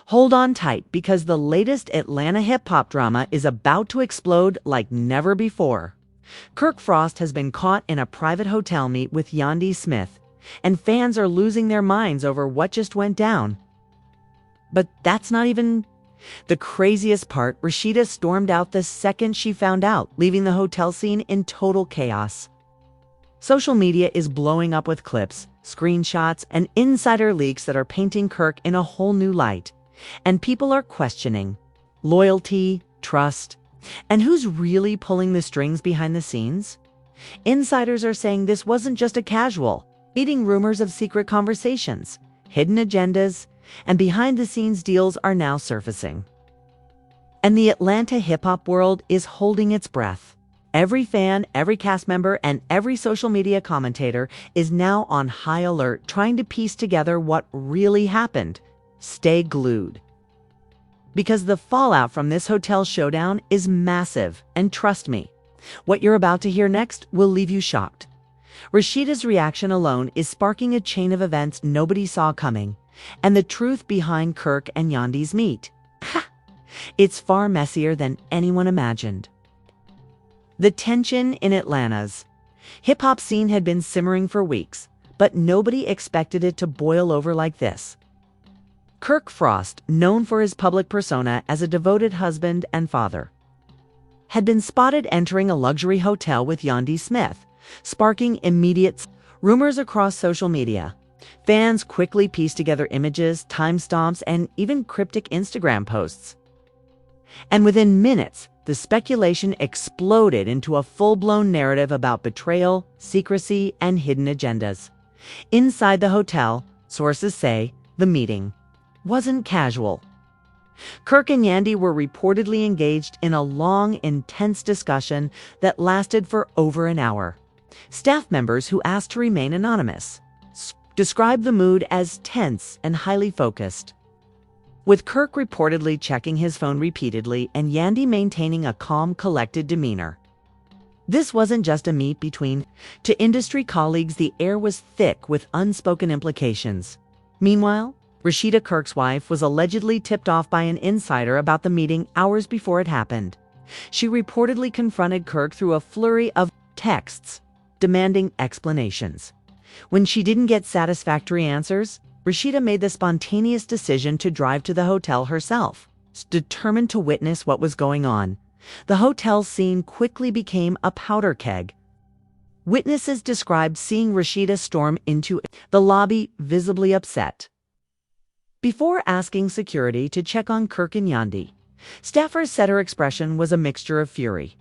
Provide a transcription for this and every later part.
Hold on tight because the latest Atlanta hip-hop drama is about to explode like never before. Kirk Frost has been caught in a private hotel meet with Yandy Smith, and fans are losing their minds over what just went down. But that's not even the craziest part. Rashida stormed out the second she found out, leaving the hotel scene in total chaos. Social media is blowing up with clips, screenshots, and insider leaks that are painting Kirk in a whole new light. And people are questioning loyalty, trust, and who's really pulling the strings behind the scenes. Insiders are saying this wasn't just a casual meeting. Rumors of secret conversations, hidden agendas, and behind-the-scenes deals are now surfacing. And the Atlanta hip-hop world is holding its breath. Every fan, every cast member, and every social media commentator is now on high alert, trying to piece together what really happened. Stay glued. Because the fallout from this hotel showdown is massive, and trust me, what you're about to hear next will leave you shocked. Rashida's reaction alone is sparking a chain of events nobody saw coming, and the truth behind Kirk and Yandy's meet. It's far messier than anyone imagined. The tension in Atlanta's hip-hop scene had been simmering for weeks, but nobody expected it to boil over like this. Kirk Frost, known for his public persona as a devoted husband and father, had been spotted entering a luxury hotel with Yandy Smith, sparking immediate rumors across social media. Fans quickly pieced together images, timestamps, and even cryptic Instagram posts. And within minutes, the speculation exploded into a full-blown narrative about betrayal, secrecy, and hidden agendas. Inside the hotel, sources say the meeting wasn't casual. Kirk and Yandy were reportedly engaged in a long, intense discussion that lasted for over an hour. Staff members who asked to remain anonymous described the mood as tense and highly focused, with Kirk reportedly checking his phone repeatedly and Yandy maintaining a calm, collected demeanor. This wasn't just a meet between two industry colleagues. The air was thick with unspoken implications. Meanwhile, Rashida, Kirk's wife, was allegedly tipped off by an insider about the meeting hours before it happened. She reportedly confronted Kirk through a flurry of texts, demanding explanations. When she didn't get satisfactory answers, Rashida made the spontaneous decision to drive to the hotel herself, determined to witness what was going on. The hotel scene quickly became a powder keg. Witnesses described seeing Rashida storm into the lobby, visibly upset. Before asking security to check on Kirk and Yandy, staffers said her expression was a mixture of fury,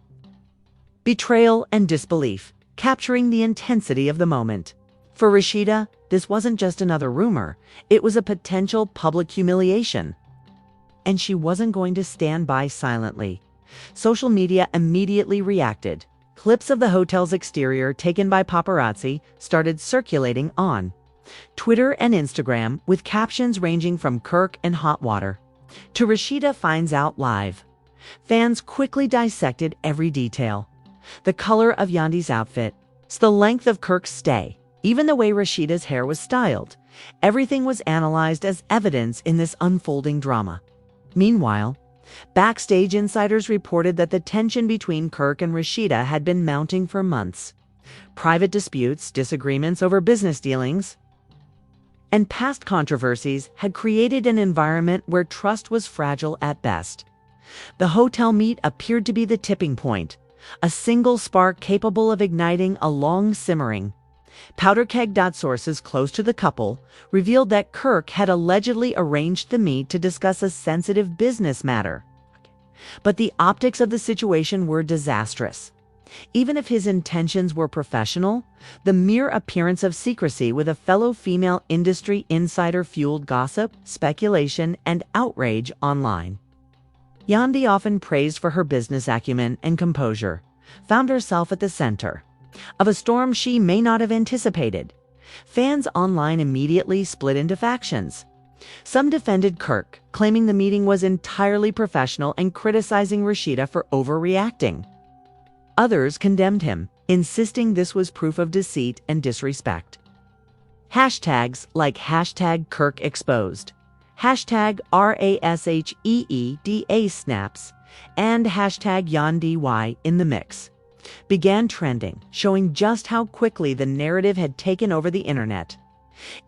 betrayal, and disbelief, capturing the intensity of the moment. For Rashida, this wasn't just another rumor, it was a potential public humiliation. And she wasn't going to stand by silently. Social media immediately reacted. Clips of the hotel's exterior taken by paparazzi started circulating on Twitter and Instagram, with captions ranging from "Kirk in hot water" to "Rashida finds out live." Fans quickly dissected every detail. The color of Yandy's outfit, the length of Kirk's stay, even the way Rashida's hair was styled. Everything was analyzed as evidence in this unfolding drama. Meanwhile, backstage insiders reported that the tension between Kirk and Rashida had been mounting for months. Private disputes, disagreements over business dealings, and past controversies had created an environment where trust was fragile at best. The hotel meet appeared to be the tipping point, a single spark capable of igniting a long simmering powder keg. Sources close to the couple revealed that Kirk had allegedly arranged the meet to discuss a sensitive business matter. But the optics of the situation were disastrous. Even if his intentions were professional, the mere appearance of secrecy with a fellow female industry insider fueled gossip, speculation, and outrage online. Yandy, often praised for her business acumen and composure, found herself at the center of a storm she may not have anticipated. Fans online immediately split into factions. Some defended Kirk, claiming the meeting was entirely professional and criticizing Rashida for overreacting. Others condemned him, insisting this was proof of deceit and disrespect. Hashtags like #KirkExposed, hashtag RASHEEDA snaps, and hashtag Yandy in the mix began trending, showing just how quickly the narrative had taken over the internet.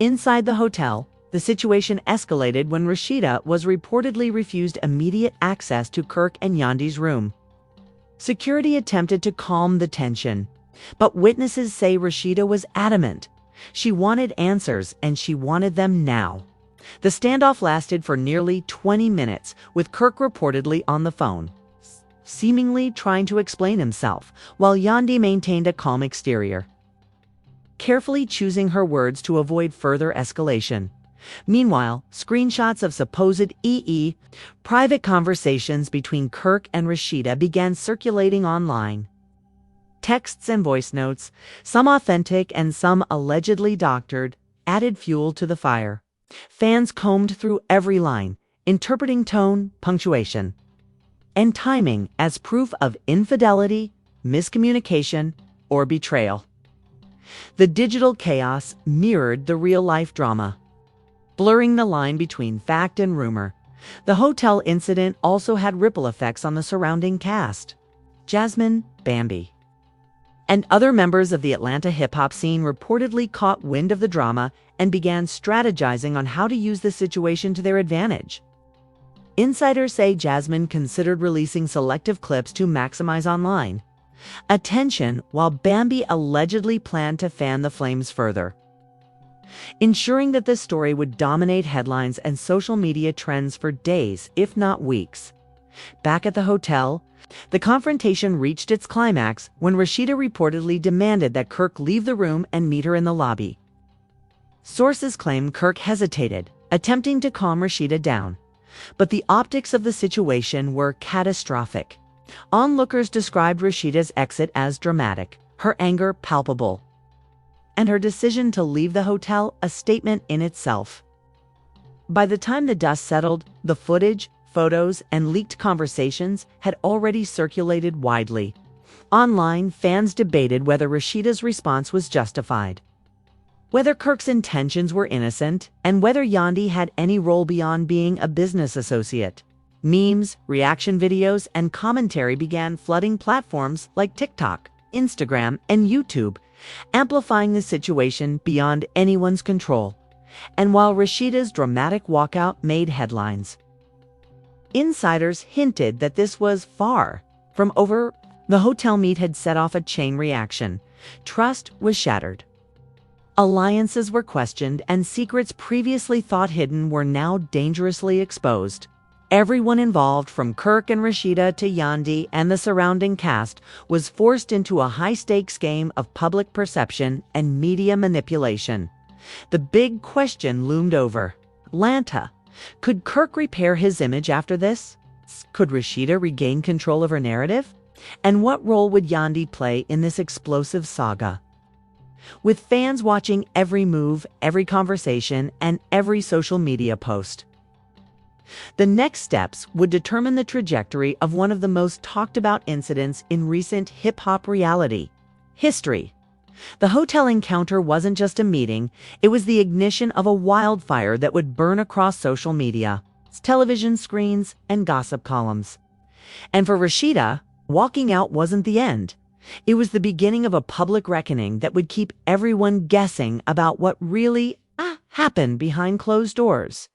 Inside the hotel, the situation escalated when Rashida was reportedly refused immediate access to Kirk and Yandy's room. Security attempted to calm the tension, but witnesses say Rashida was adamant. She wanted answers, and she wanted them now. The standoff lasted for nearly 20 minutes, with Kirk reportedly on the phone, seemingly trying to explain himself, while Yandy maintained a calm exterior, carefully choosing her words to avoid further escalation. Meanwhile, screenshots of supposed private conversations between Kirk and Rashida began circulating online. Texts and voice notes, some authentic and some allegedly doctored, added fuel to the fire. Fans combed through every line, interpreting tone, punctuation, and timing as proof of infidelity, miscommunication, or betrayal. The digital chaos mirrored the real-life drama, blurring the line between fact and rumor. The hotel incident also had ripple effects on the surrounding cast. Jasmine, Bambi, and other members of the Atlanta hip-hop scene reportedly caught wind of the drama and began strategizing on how to use the situation to their advantage. Insiders say Jasmine considered releasing selective clips to maximize online attention, while Bambi allegedly planned to fan the flames further, ensuring that this story would dominate headlines and social media trends for days, if not weeks. Back at the hotel, the confrontation reached its climax when Rashida reportedly demanded that Kirk leave the room and meet her in the lobby. Sources claim Kirk hesitated, attempting to calm Rashida down, but the optics of the situation were catastrophic. Onlookers described Rashida's exit as dramatic, her anger palpable, and her decision to leave the hotel a statement in itself. By the time the dust settled, the footage, photos, and leaked conversations had already circulated widely. Online, fans debated whether Rashida's response was justified, whether Kirk's intentions were innocent, and whether Yandy had any role beyond being a business associate. Memes, reaction videos, and commentary began flooding platforms like TikTok, Instagram, and YouTube, amplifying the situation beyond anyone's control. And while Rashida's dramatic walkout made headlines, insiders hinted that this was far from over. The hotel meet had set off a chain reaction. Trust was shattered. Alliances were questioned, and secrets previously thought hidden were now dangerously exposed. Everyone involved, from Kirk and Rashida to Yandy and the surrounding cast, was forced into a high-stakes game of public perception and media manipulation. The big question loomed over Atlanta. Could Kirk repair his image after this? Could Rashida regain control of her narrative? And what role would Yandy play in this explosive saga? With fans watching every move, every conversation, and every social media post, the next steps would determine the trajectory of one of the most talked about incidents in recent hip-hop reality history. The hotel encounter wasn't just a meeting, it was the ignition of a wildfire that would burn across social media, television screens, and gossip columns. And for Rashida, walking out wasn't the end. It was the beginning of a public reckoning that would keep everyone guessing about what really happened behind closed doors.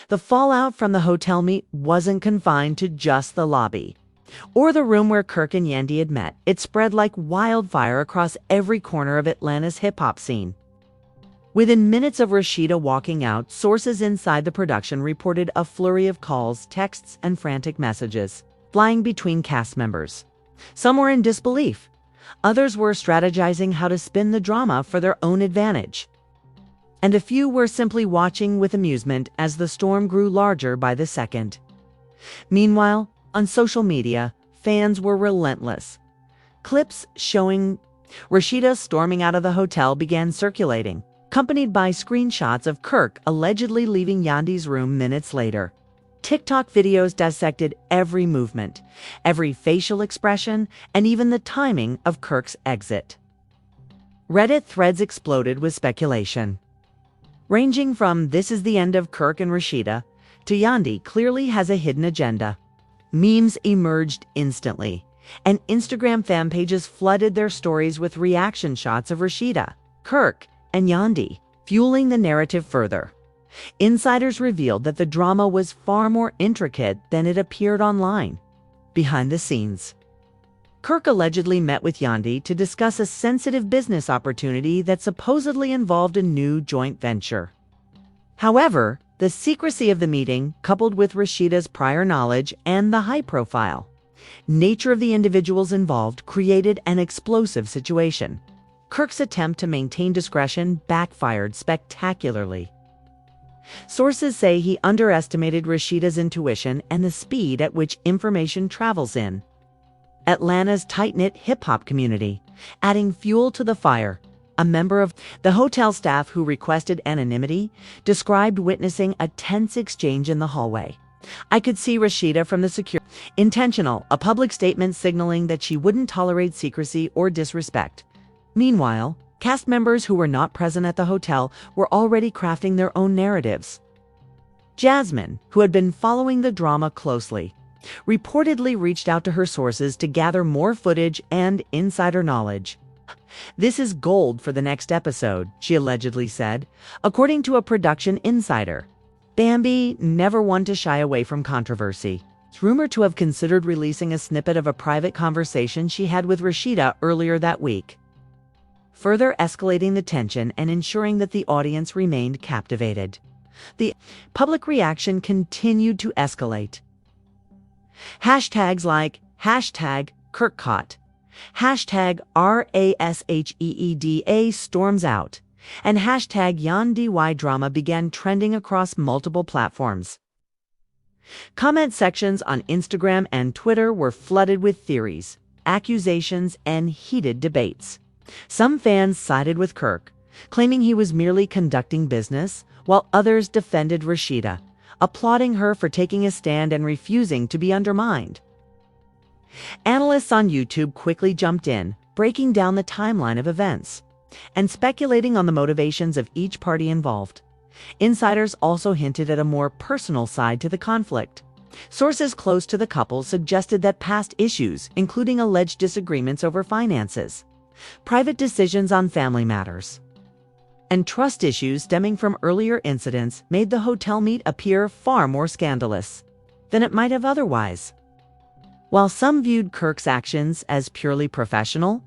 The fallout from the hotel meet wasn't confined to just the lobby or the room where Kirk and Yandy had met. It spread like wildfire across every corner of Atlanta's hip-hop scene. Within minutes of Rashida walking out, sources inside the production reported a flurry of calls, texts, and frantic messages flying between cast members. Some were in disbelief. Others were strategizing how to spin the drama for their own advantage. And a few were simply watching with amusement as the storm grew larger by the second. Meanwhile, on social media, fans were relentless. Clips showing Rashida storming out of the hotel began circulating, accompanied by screenshots of Kirk allegedly leaving Yandy's room minutes later. TikTok videos dissected every movement, every facial expression, and even the timing of Kirk's exit. Reddit threads exploded with speculation, ranging from "this is the end of Kirk and Rashida" to Yandy clearly has a hidden agenda. Memes emerged instantly, and Instagram fan pages flooded their stories with reaction shots of Rashida, Kirk, and Yandy, fueling the narrative further. Insiders revealed that the drama was far more intricate than it appeared online. Behind the scenes, Kirk allegedly met with Yandy to discuss a sensitive business opportunity that supposedly involved a new joint venture. However, the secrecy of the meeting, coupled with Rashida's prior knowledge and the high-profile nature of the individuals involved, created an explosive situation. Kirk's attempt to maintain discretion backfired spectacularly. Sources say he underestimated Rashida's intuition and the speed at which information travels in Atlanta's tight-knit hip-hop community, adding fuel to the fire. A member of the hotel staff who requested anonymity described witnessing a tense exchange in the hallway. "I could see Rashida from the security. Intentional, a public statement signaling that she wouldn't tolerate secrecy or disrespect." Meanwhile, cast members who were not present at the hotel were already crafting their own narratives. Jasmine, who had been following the drama closely, reportedly reached out to her sources to gather more footage and insider knowledge. "This is gold for the next episode," she allegedly said, according to a production insider. Bambi, never one to shy away from controversy, is rumored to have considered releasing a snippet of a private conversation she had with Rashida earlier that week, further escalating the tension and ensuring that the audience remained captivated. The public reaction continued to escalate. Hashtags like #KirkCaught, #RASHEEDA storms out, and #YandyDrama began trending across multiple platforms. Comment sections on Instagram and Twitter were flooded with theories, accusations, and heated debates. Some fans sided with Kirk, claiming he was merely conducting business, while others defended Rashida, applauding her for taking a stand and refusing to be undermined. Analysts on YouTube quickly jumped in, breaking down the timeline of events and speculating on the motivations of each party involved. Insiders also hinted at a more personal side to the conflict. Sources close to the couple suggested that past issues, including alleged disagreements over finances, private decisions on family matters, and trust issues stemming from earlier incidents, made the hotel meet appear far more scandalous than it might have otherwise. While some viewed Kirk's actions as purely professional,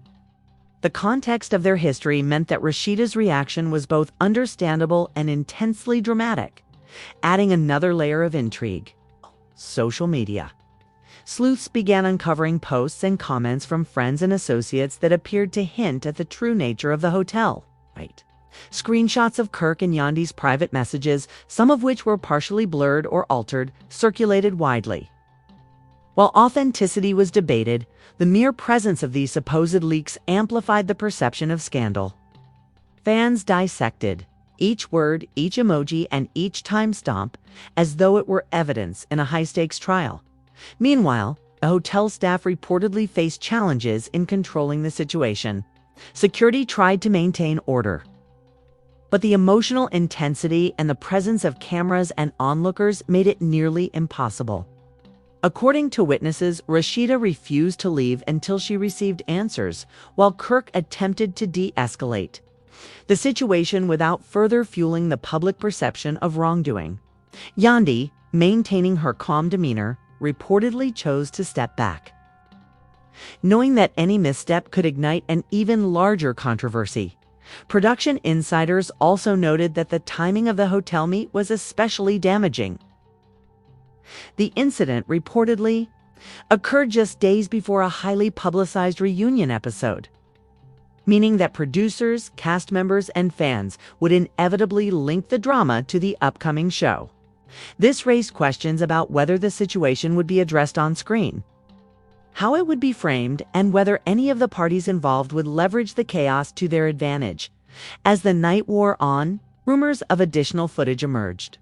the context of their history meant that Rashida's reaction was both understandable and intensely dramatic, adding another layer of intrigue. Social media. Sleuths began uncovering posts and comments from friends and associates that appeared to hint at the true nature of the hotel. Screenshots of Kirk and Yandy's private messages, some of which were partially blurred or altered, circulated widely. While authenticity was debated, the mere presence of these supposed leaks amplified the perception of scandal. Fans dissected each word, each emoji, and each timestamp as though it were evidence in a high-stakes trial. Meanwhile, the hotel staff reportedly faced challenges in controlling the situation. Security tried to maintain order, but the emotional intensity and the presence of cameras and onlookers made it nearly impossible. According to witnesses, Rashida refused to leave until she received answers, while Kirk attempted to de-escalate the situation without further fueling the public perception of wrongdoing. Yandy, maintaining her calm demeanor, reportedly chose to step back, knowing that any misstep could ignite an even larger controversy. Production insiders also noted that the timing of the hotel meet was especially damaging. The incident reportedly occurred just days before a highly publicized reunion episode, meaning that producers, cast members, and fans would inevitably link the drama to the upcoming show. This raised questions about whether the situation would be addressed on screen, how it would be framed, and whether any of the parties involved would leverage the chaos to their advantage. As the night wore on, rumors of additional footage emerged.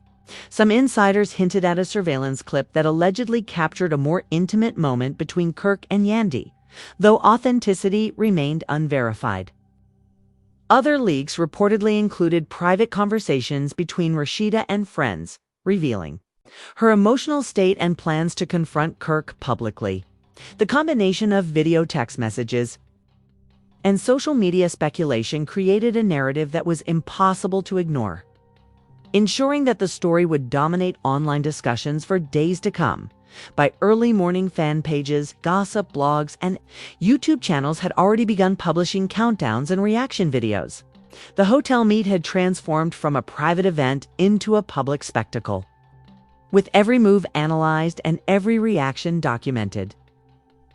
Some insiders hinted at a surveillance clip that allegedly captured a more intimate moment between Kirk and Yandy, though authenticity remained unverified. Other leaks reportedly included private conversations between Rashida and friends, revealing her emotional state and plans to confront Kirk publicly. The combination of video text messages and social media speculation created a narrative that was impossible to ignore, ensuring that the story would dominate online discussions for days to come. By early morning, fan pages, gossip blogs, and YouTube channels had already begun publishing countdowns and reaction videos. The hotel meet had transformed from a private event into a public spectacle, with every move analyzed and every reaction documented.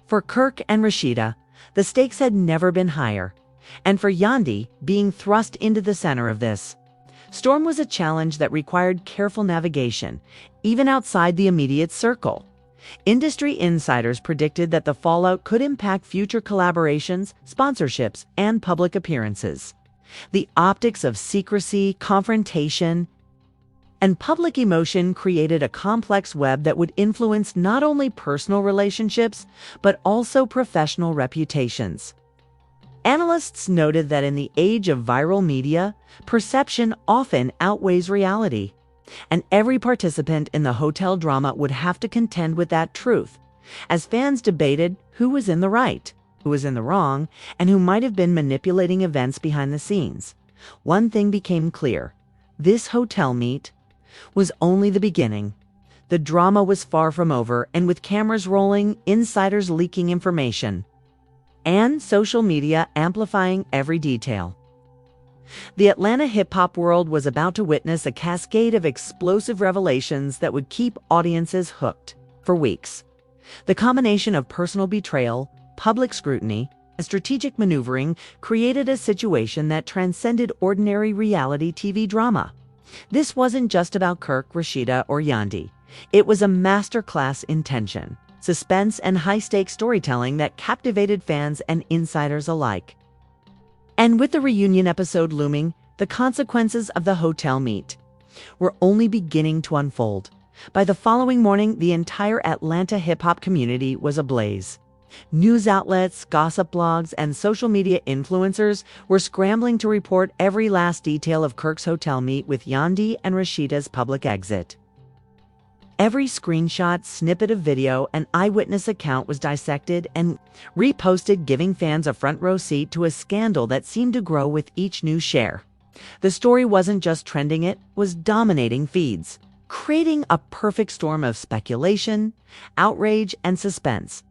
For Kirk and Rashida, the stakes had never been higher, and for Yandy, being thrust into the center of this storm was a challenge that required careful navigation, even outside the immediate circle. Industry insiders predicted that the fallout could impact future collaborations, sponsorships, and public appearances. The optics of secrecy, confrontation, and public emotion created a complex web that would influence not only personal relationships, but also professional reputations. Analysts noted that in the age of viral media, perception often outweighs reality, and every participant in the hotel drama would have to contend with that truth, as fans debated who was in the right, who was in the wrong, and who might have been manipulating events behind the scenes. One thing became clear: this hotel meet was only the beginning. The drama was far from over, and with cameras rolling, insiders leaking information, and social media amplifying every detail, the Atlanta hip-hop world was about to witness a cascade of explosive revelations that would keep audiences hooked for weeks. The combination of personal betrayal, public scrutiny, and strategic maneuvering created a situation that transcended ordinary reality TV drama. This wasn't just about Kirk, Rashida, or Yandy. It was a masterclass in tension, suspense, and high-stakes storytelling that captivated fans and insiders alike. And with the reunion episode looming, the consequences of the hotel meet were only beginning to unfold. By the following morning, the entire Atlanta hip-hop community was ablaze. News outlets, gossip blogs, and social media influencers were scrambling to report every last detail of Kirk's hotel meet with Yandy and Rashida's public exit. Every screenshot, snippet of video, and eyewitness account was dissected and reposted, giving fans a front row seat to a scandal that seemed to grow with each new share. The story wasn't just trending, it was dominating feeds, creating a perfect storm of speculation, outrage, and suspense.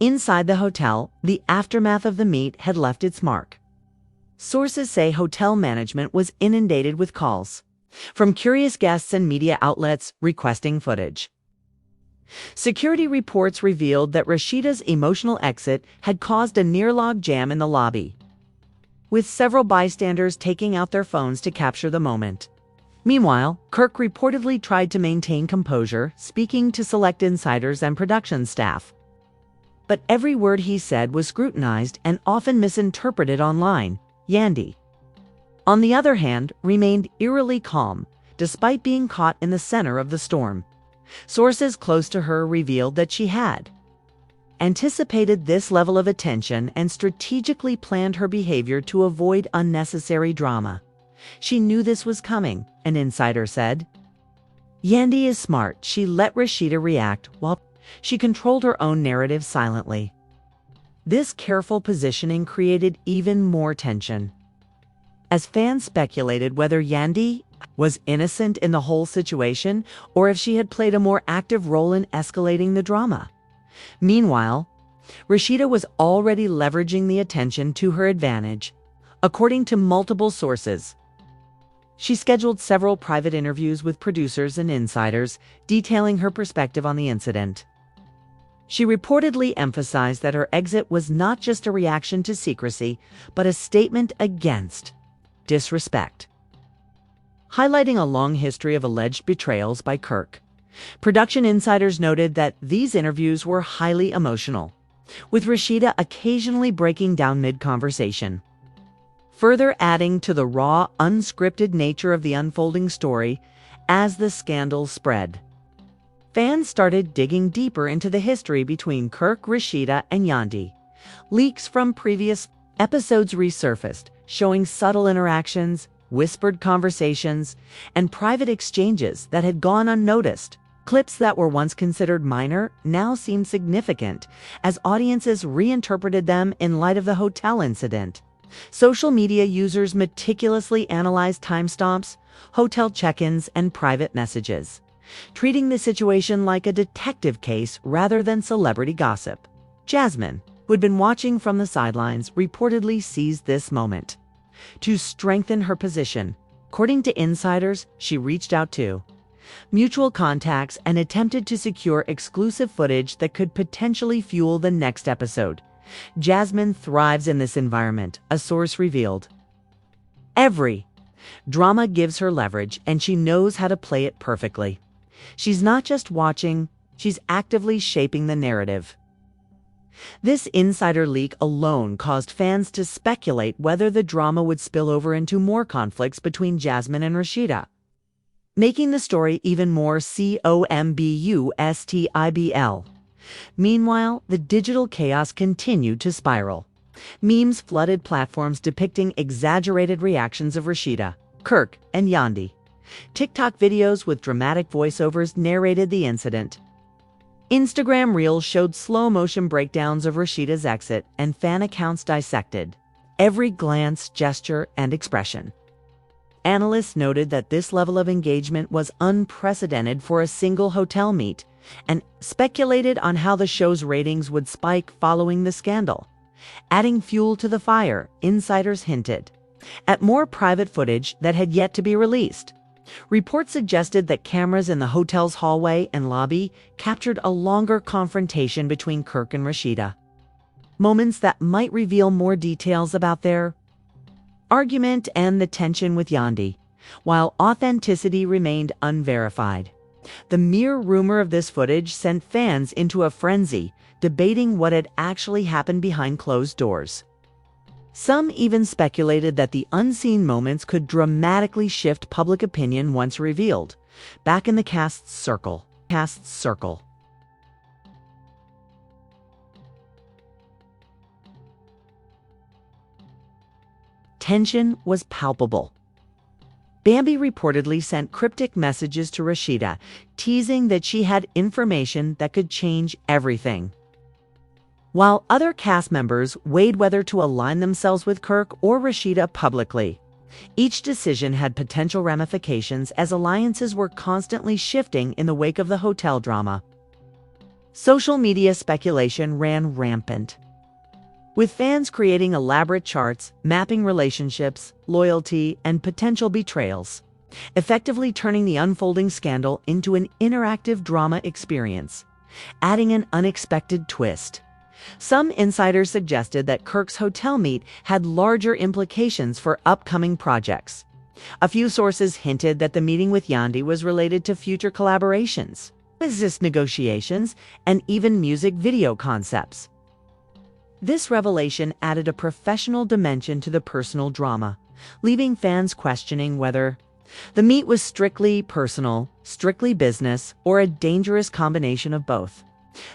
Inside the hotel, the aftermath of the meet had left its mark. Sources say hotel management was inundated with calls from curious guests and media outlets requesting footage. Security reports revealed that Rashida's emotional exit had caused a near-log jam in the lobby, with several bystanders taking out their phones to capture the moment. Meanwhile, Kirk reportedly tried to maintain composure, speaking to select insiders and production staff. But every word he said was scrutinized and often misinterpreted online. Yandy, on the other hand, remained eerily calm, despite being caught in the center of the storm. Sources close to her revealed that she had anticipated this level of attention and strategically planned her behavior to avoid unnecessary drama. She knew this was coming, an insider said. Yandy is smart. She let Rashida react while she controlled her own narrative silently. This careful positioning created even more tension, as fans speculated whether Yandy was innocent in the whole situation or if she had played a more active role in escalating the drama. Meanwhile, Rashida was already leveraging the attention to her advantage. According to multiple sources, she scheduled several private interviews with producers and insiders, detailing her perspective on the incident. She reportedly emphasized that her exit was not just a reaction to secrecy, but a statement against disrespect, highlighting a long history of alleged betrayals by Kirk. Production insiders noted that these interviews were highly emotional, with Rashida occasionally breaking down mid-conversation, further adding to the raw, unscripted nature of the unfolding story. As the scandal spread, fans started digging deeper into the history between Kirk, Rashida, and Yandy. Leaks from previous episodes resurfaced, showing subtle interactions, whispered conversations, and private exchanges that had gone unnoticed. Clips that were once considered minor now seem significant, as audiences reinterpreted them in light of the hotel incident. Social media users meticulously analyzed timestamps, hotel check-ins, and private messages, treating the situation like a detective case rather than celebrity gossip. Jasmine, who had been watching from the sidelines, reportedly seized this moment. To strengthen her position, according to insiders, she reached out to mutual contacts and attempted to secure exclusive footage that could potentially fuel the next episode. Jasmine thrives in this environment, a source revealed. Every drama gives her leverage, and she knows how to play it perfectly. She's not just watching, she's actively shaping the narrative. This insider leak alone caused fans to speculate whether the drama would spill over into more conflicts between Jasmine and Rashida, making the story even more combustibl. Meanwhile, the digital chaos continued to spiral. Memes flooded platforms depicting exaggerated reactions of Rashida, Kirk, and Yandy. TikTok videos with dramatic voiceovers narrated the incident. Instagram Reels showed slow-motion breakdowns of Rashida's exit, and fan accounts dissected every glance, gesture, and expression. Analysts noted that this level of engagement was unprecedented for a single hotel meet, and speculated on how the show's ratings would spike following the scandal. Adding fuel to the fire, insiders hinted at more private footage that had yet to be released. Reports suggested that cameras in the hotel's hallway and lobby captured a longer confrontation between Kirk and Rashida, moments that might reveal more details about their argument and the tension with Yandy, while authenticity remained unverified. The mere rumor of this footage sent fans into a frenzy, debating what had actually happened behind closed doors. Some even speculated that the unseen moments could dramatically shift public opinion once revealed. Back in the cast's circle. Tension was palpable. Bambi reportedly sent cryptic messages to Rashida, teasing that she had information that could change everything. While other cast members weighed whether to align themselves with Kirk or Rashida publicly, each decision had potential ramifications as alliances were constantly shifting in the wake of the hotel drama. Social media speculation ran rampant, with fans creating elaborate charts mapping relationships, loyalty, and potential betrayals, effectively turning the unfolding scandal into an interactive drama experience, adding an unexpected twist. Some insiders suggested that Kirk's hotel meet had larger implications for upcoming projects. A few sources hinted that the meeting with Yandy was related to future collaborations, business negotiations, and even music video concepts. This revelation added a professional dimension to the personal drama, leaving fans questioning whether the meet was strictly personal, strictly business, or a dangerous combination of both.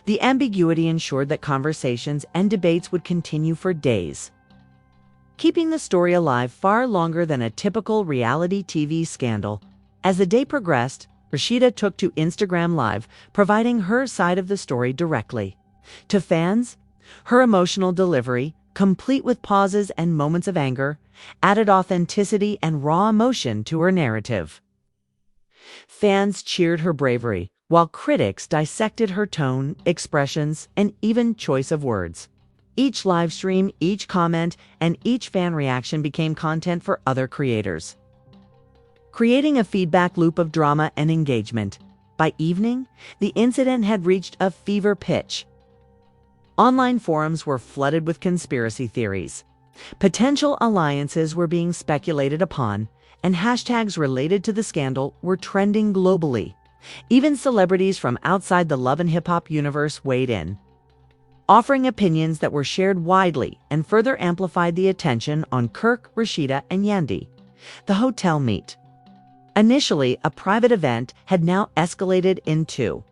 The ambiguity ensured that conversations and debates would continue for days, keeping the story alive far longer than a typical reality TV scandal. As the day progressed, Rashida took to Instagram Live, providing her side of the story directly. To fans, her emotional delivery, complete with pauses and moments of anger, added authenticity and raw emotion to her narrative. Fans cheered her bravery, while critics dissected her tone, expressions, and even choice of words. Each live stream, each comment, and each fan reaction became content for other creators, creating a feedback loop of drama and engagement. By evening, the incident had reached a fever pitch. Online forums were flooded with conspiracy theories. Potential alliances were being speculated upon, and hashtags related to the scandal were trending globally. Even celebrities from outside the love and hip-hop universe weighed in, offering opinions that were shared widely and further amplified the attention on Kirk, Rashida, and Yandy. The hotel meet, initially a private event, had now escalated into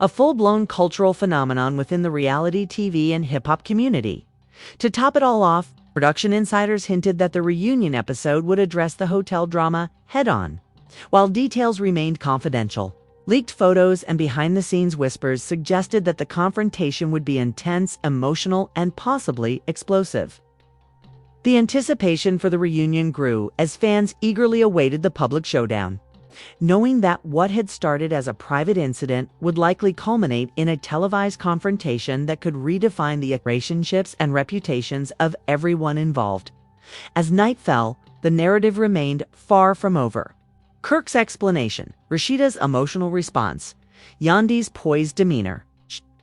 a full-blown cultural phenomenon within the reality TV and hip-hop community. To top it all off, production insiders hinted that the reunion episode would address the hotel drama head-on, while details remained confidential. Leaked photos and behind-the-scenes whispers suggested that the confrontation would be intense, emotional, and possibly explosive. The anticipation for the reunion grew as fans eagerly awaited the public showdown, knowing that what had started as a private incident would likely culminate in a televised confrontation that could redefine the relationships and reputations of everyone involved. As night fell, the narrative remained far from over. Kirk's explanation, Rashida's emotional response, Yandy's poised demeanor,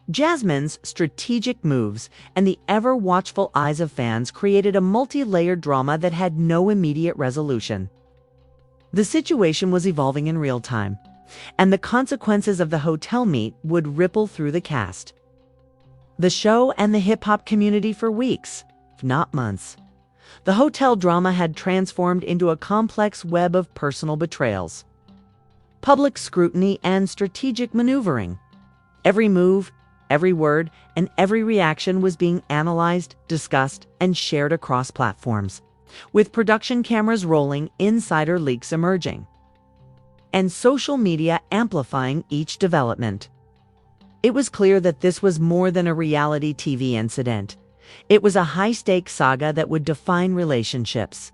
Jasmine's strategic moves, and the ever-watchful eyes of fans created a multi-layered drama that had no immediate resolution. The situation was evolving in real time, and the consequences of the hotel meet would ripple through the cast, the show, and the hip-hop community for weeks, if not months. The hotel drama had transformed into a complex web of personal betrayals, public scrutiny, and strategic maneuvering. Every move, every word, and every reaction was being analyzed, discussed, and shared across platforms, with production cameras rolling, insider leaks emerging, and social media amplifying each development. It was clear that this was more than a reality TV incident. It was a high-stakes saga that would define relationships,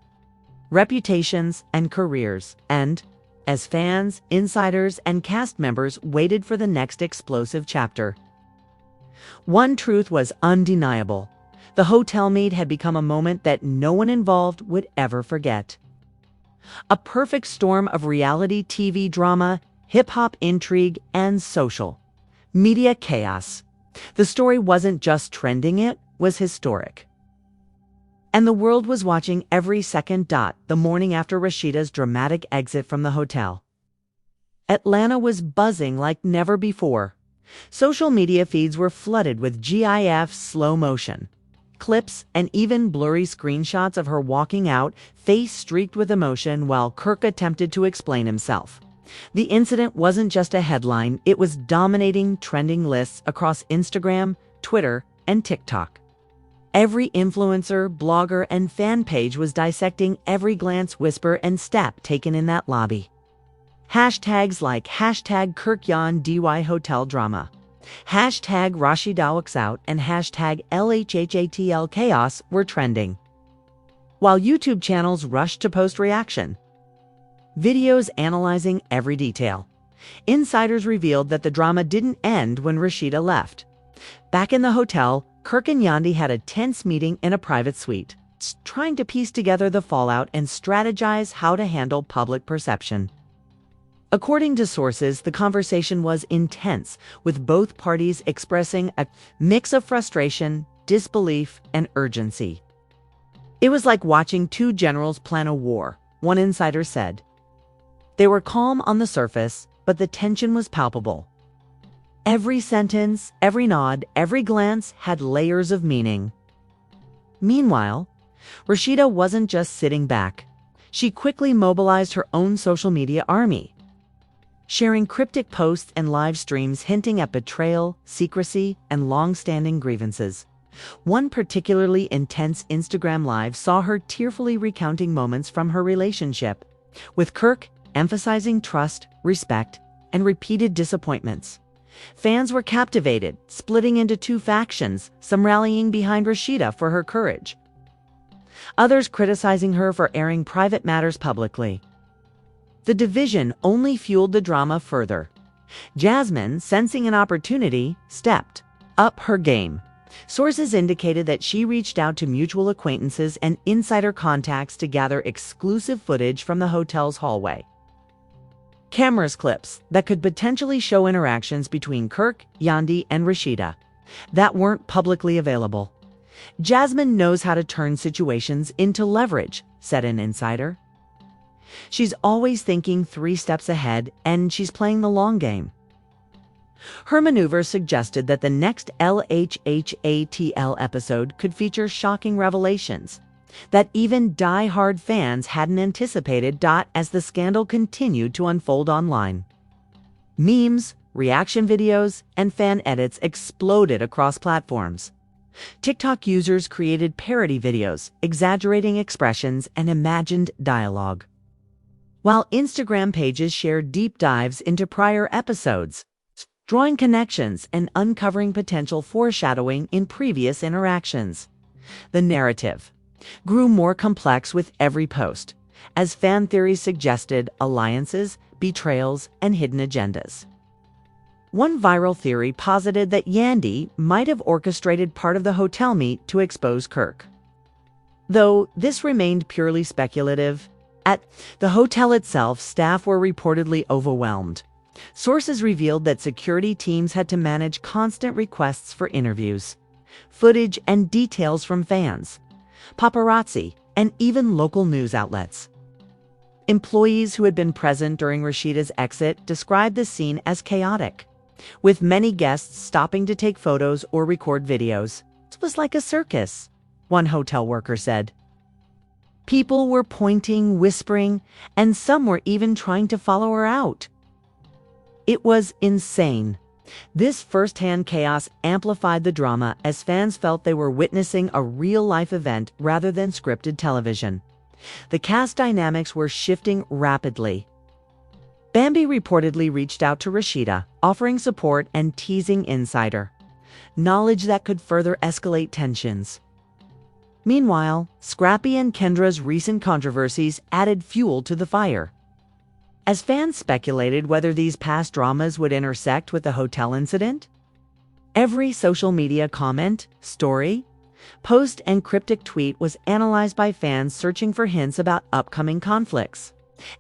reputations, and careers, and, as fans, insiders, and cast members waited for the next explosive chapter, one truth was undeniable. The hotel meet had become a moment that no one involved would ever forget. A perfect storm of reality TV drama, hip-hop intrigue, and social media chaos. The story wasn't just trending, it was historic. And the world was watching every second. The morning after Rashida's dramatic exit from the hotel, Atlanta was buzzing like never before. Social media feeds were flooded with GIF slow motion clips and even blurry screenshots of her walking out, face streaked with emotion, while Kirk attempted to explain himself. The incident wasn't just a headline, it was dominating trending lists across Instagram, Twitter, and TikTok. Every influencer, blogger, and fan page was dissecting every glance, whisper, and step taken in that lobby. Hashtags like hashtag #KirkYandy Hotel Drama, hashtag Rashida walks out, and hashtag LHHATL chaos were trending, while YouTube channels rushed to post reaction videos analyzing every detail. Insiders revealed that the drama didn't end when Rashida left. Back in the hotel, Kirk and Yandy had a tense meeting in a private suite, trying to piece together the fallout and strategize how to handle public perception. According to sources, the conversation was intense, with both parties expressing a mix of frustration, disbelief, and urgency. It was like watching two generals plan a war, one insider said. They were calm on the surface, but the tension was palpable. Every sentence, every nod, every glance had layers of meaning. Meanwhile, Rashida wasn't just sitting back. She quickly mobilized her own social media army, sharing cryptic posts and live streams hinting at betrayal, secrecy, and long-standing grievances. One particularly intense Instagram live saw her tearfully recounting moments from her relationship, with Kirk emphasizing trust, respect, and repeated disappointments. Fans were captivated, splitting into two factions, some rallying behind Rashida for her courage, others criticizing her for airing private matters publicly. The division only fueled the drama further. Jasmine, sensing an opportunity, stepped up her game. Sources indicated that she reached out to mutual acquaintances and insider contacts to gather exclusive footage from the hotel's hallway. Cameras clips that could potentially show interactions between Kirk, Yandy, and Rashida that weren't publicly available. Jasmine knows how to turn situations into leverage, said an insider. She's always thinking 3 steps ahead, and she's playing the long game. Her maneuver suggested that the next LHHATL episode could feature shocking revelations that even die-hard fans hadn't anticipated. As the scandal continued to unfold online, memes, reaction videos, and fan edits exploded across platforms. TikTok users created parody videos, exaggerating expressions and imagined dialogue. while Instagram pages shared deep dives into prior episodes, drawing connections and uncovering potential foreshadowing in previous interactions. The narrative grew more complex with every post, as fan theories suggested alliances, betrayals, and hidden agendas. One viral theory posited that Yandy might have orchestrated part of the hotel meet to expose Kirk. Though this remained purely speculative, at the hotel itself, staff were reportedly overwhelmed. Sources revealed that security teams had to manage constant requests for interviews, footage, and details from fans, paparazzi, and even local news outlets. Employees who had been present during Rasheeda's exit described the scene as chaotic, with many guests stopping to take photos or record videos. It was like a circus, one hotel worker said. People were pointing, whispering, and some were even trying to follow her out. It was insane. This first-hand chaos amplified the drama as fans felt they were witnessing a real-life event rather than scripted television. The cast dynamics were shifting rapidly. Bambi reportedly reached out to Rashida, offering support and teasing insider knowledge that could further escalate tensions. Meanwhile, Scrappy and Kendra's recent controversies added fuel to the fire. As fans speculated whether these past dramas would intersect with the hotel incident, every social media comment, story, post, and cryptic tweet was analyzed by fans searching for hints about upcoming conflicts.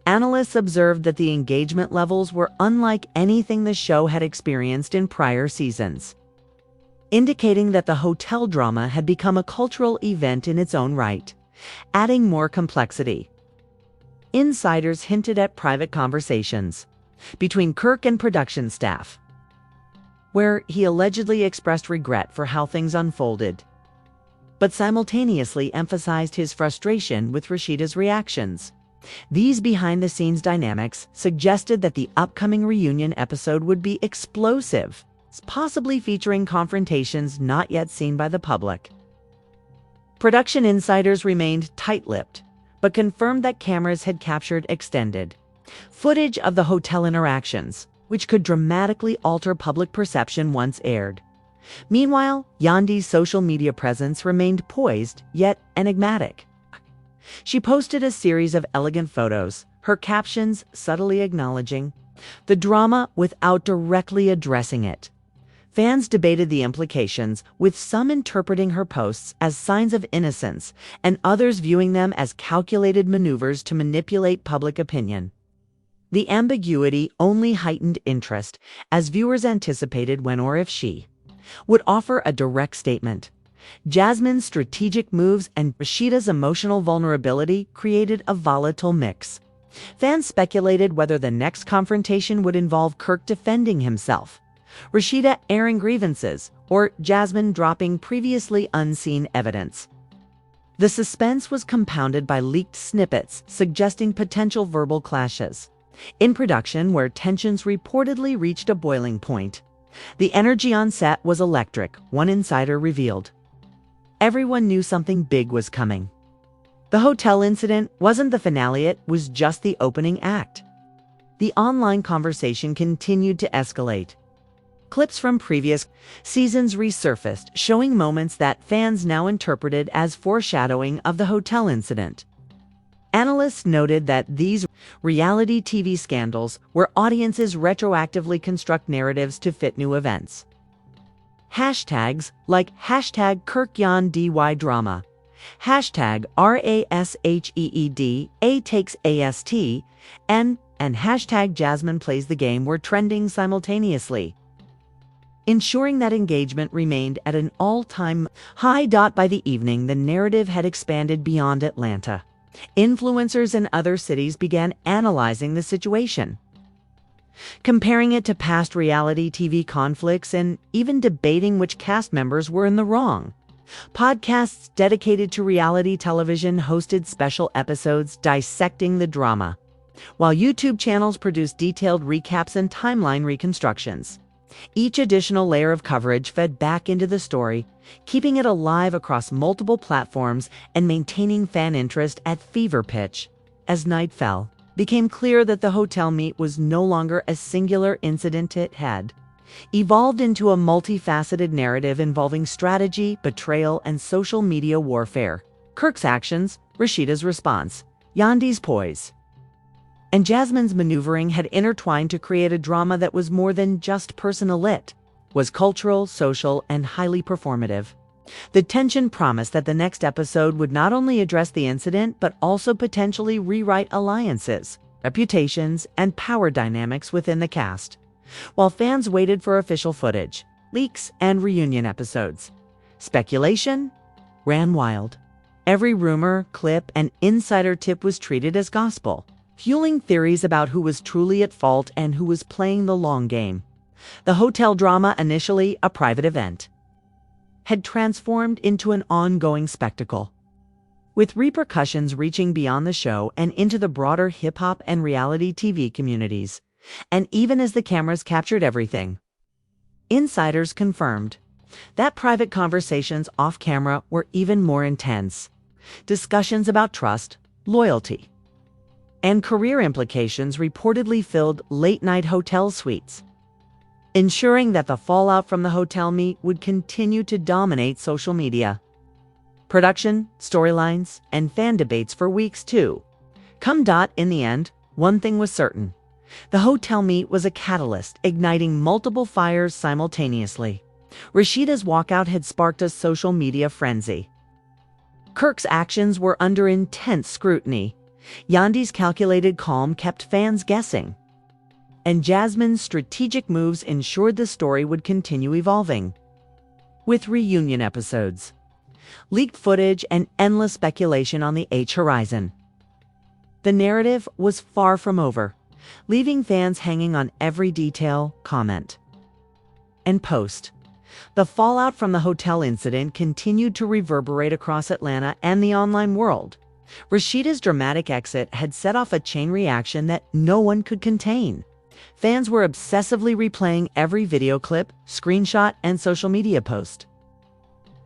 Analysts observed that the engagement levels were unlike anything the show had experienced in prior seasons, indicating that the hotel drama had become a cultural event in its own right, adding more complexity. Insiders hinted at private conversations between Kirk and production staff, where he allegedly expressed regret for how things unfolded, but simultaneously emphasized his frustration with Rashida's reactions. These behind-the-scenes dynamics suggested that the upcoming reunion episode would be explosive, possibly featuring confrontations not yet seen by the public. Production insiders remained tight-lipped, but confirmed that cameras had captured extended footage of the hotel interactions, which could dramatically alter public perception once aired. Meanwhile, Yandy's social media presence remained poised yet enigmatic. She posted a series of elegant photos, her captions subtly acknowledging the drama without directly addressing it. Fans debated the implications, with some interpreting her posts as signs of innocence and others viewing them as calculated maneuvers to manipulate public opinion. The ambiguity only heightened interest as viewers anticipated when or if she would offer a direct statement. Jasmine's strategic moves and Rashida's emotional vulnerability created a volatile mix. Fans speculated whether the next confrontation would involve Kirk defending himself, Rashida airing grievances, or Jasmine dropping previously unseen evidence. The suspense was compounded by leaked snippets suggesting potential verbal clashes. In production, where tensions reportedly reached a boiling point, the energy on set was electric, one insider revealed. Everyone knew something big was coming. The hotel incident wasn't the finale, it was just the opening act. The online conversation continued to escalate. Clips from previous seasons resurfaced, showing moments that fans now interpreted as foreshadowing of the hotel incident. Analysts noted that these reality TV scandals where audiences retroactively construct narratives to fit new events. Hashtags like hashtag KirkYandy hashtag RASHEED, A takes AST, and hashtag Jasmine plays the game were trending simultaneously, ensuring that engagement remained at an all-time high. By the evening, the narrative had expanded beyond Atlanta. Influencers in other cities began analyzing the situation, comparing it to past reality TV conflicts and even debating which cast members were in the wrong. Podcasts dedicated to reality television hosted special episodes dissecting the drama, while YouTube channels produced detailed recaps and timeline reconstructions. Each additional layer of coverage fed back into the story, keeping it alive across multiple platforms and maintaining fan interest at fever pitch. As night fell, became clear that the hotel meet was no longer a singular incident. It had evolved into a multifaceted narrative involving strategy, betrayal, and social media warfare. Kirk's actions, Rashida's response, Yandy's poise, and Jasmine's maneuvering had intertwined to create a drama that was more than just personal. It was cultural, social, and highly performative. The tension promised that the next episode would not only address the incident, but also potentially rewrite alliances, reputations, and power dynamics within the cast. While fans waited for official footage, leaks, and reunion episodes, speculation ran wild. Every rumor, clip, and insider tip was treated as gospel, fueling theories about who was truly at fault and who was playing the long game. The hotel drama, initially a private event, had transformed into an ongoing spectacle, with repercussions reaching beyond the show and into the broader hip-hop and reality TV communities. And even as the cameras captured everything, insiders confirmed that private conversations off-camera were even more intense. Discussions about trust, loyalty, and career implications reportedly filled late-night hotel suites, ensuring that the fallout from the hotel meet would continue to dominate social media. Production, storylines, and fan debates for weeks too. In the end, one thing was certain. The hotel meet was a catalyst, igniting multiple fires simultaneously. Rashida's walkout had sparked a social media frenzy. Kirk's actions were under intense scrutiny. Yandy's calculated calm kept fans guessing, and Jasmine's strategic moves ensured the story would continue evolving. With reunion episodes, leaked footage, and endless speculation on the horizon, the narrative was far from over, leaving fans hanging on every detail, comment, and post. The fallout from the hotel incident continued to reverberate across Atlanta and the online world. Rashida's dramatic exit had set off a chain reaction that no one could contain. Fans were obsessively replaying every video clip, screenshot, and social media post,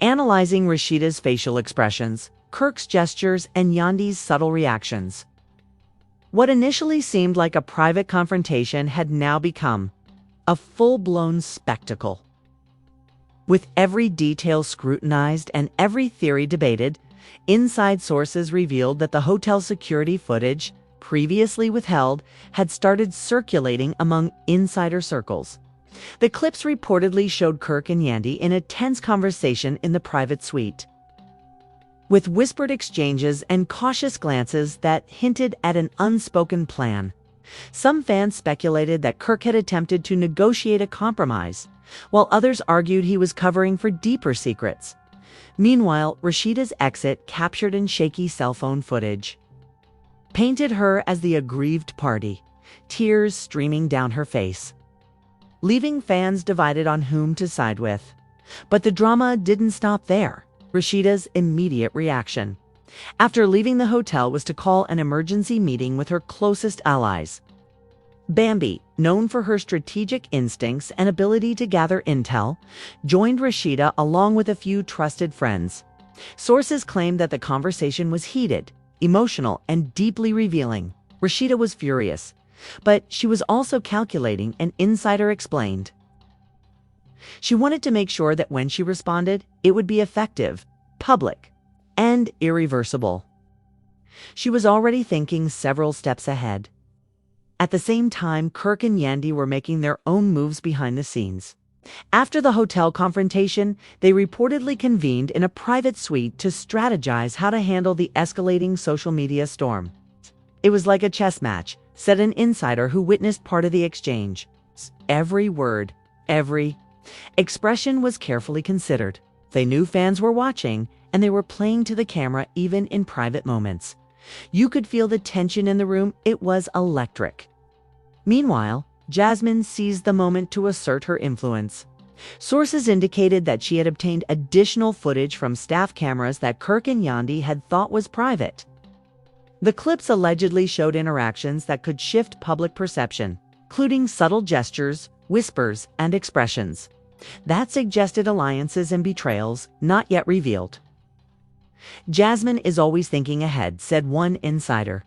analyzing Rashida's facial expressions, Kirk's gestures, and Yandy's subtle reactions. What initially seemed like a private confrontation had now become a full-blown spectacle. With every detail scrutinized and every theory debated, inside sources revealed that the hotel security footage, previously withheld, had started circulating among insider circles. The clips reportedly showed Kirk and Yandy in a tense conversation in the private suite, with whispered exchanges and cautious glances that hinted at an unspoken plan. Some fans speculated that Kirk had attempted to negotiate a compromise, while others argued he was covering for deeper secrets. Meanwhile, Rashida's exit, captured in shaky cell phone footage, painted her as the aggrieved party, tears streaming down her face, leaving fans divided on whom to side with. But the drama didn't stop there. Rashida's immediate reaction after leaving the hotel was to call an emergency meeting with her closest allies. Bambi, known for her strategic instincts and ability to gather intel, joined Rashida along with a few trusted friends. Sources claimed that the conversation was heated, emotional, and deeply revealing. Rashida was furious, but she was also calculating, an insider explained. She wanted to make sure that when she responded, it would be effective, public, and irreversible. She was already thinking several steps ahead. At the same time, Kirk and Yandy were making their own moves behind the scenes. After the hotel confrontation, they reportedly convened in a private suite to strategize how to handle the escalating social media storm. It was like a chess match, said an insider who witnessed part of the exchange. Every word, every expression was carefully considered. They knew fans were watching, and they were playing to the camera even in private moments. You could feel the tension in the room. It was electric. Meanwhile, Jasmine seized the moment to assert her influence. Sources indicated that she had obtained additional footage from staff cameras that Kirk and Yandy had thought was private. The clips allegedly showed interactions that could shift public perception, including subtle gestures, whispers, and expressions that suggested alliances and betrayals not yet revealed. Jasmine is always thinking ahead, said one insider.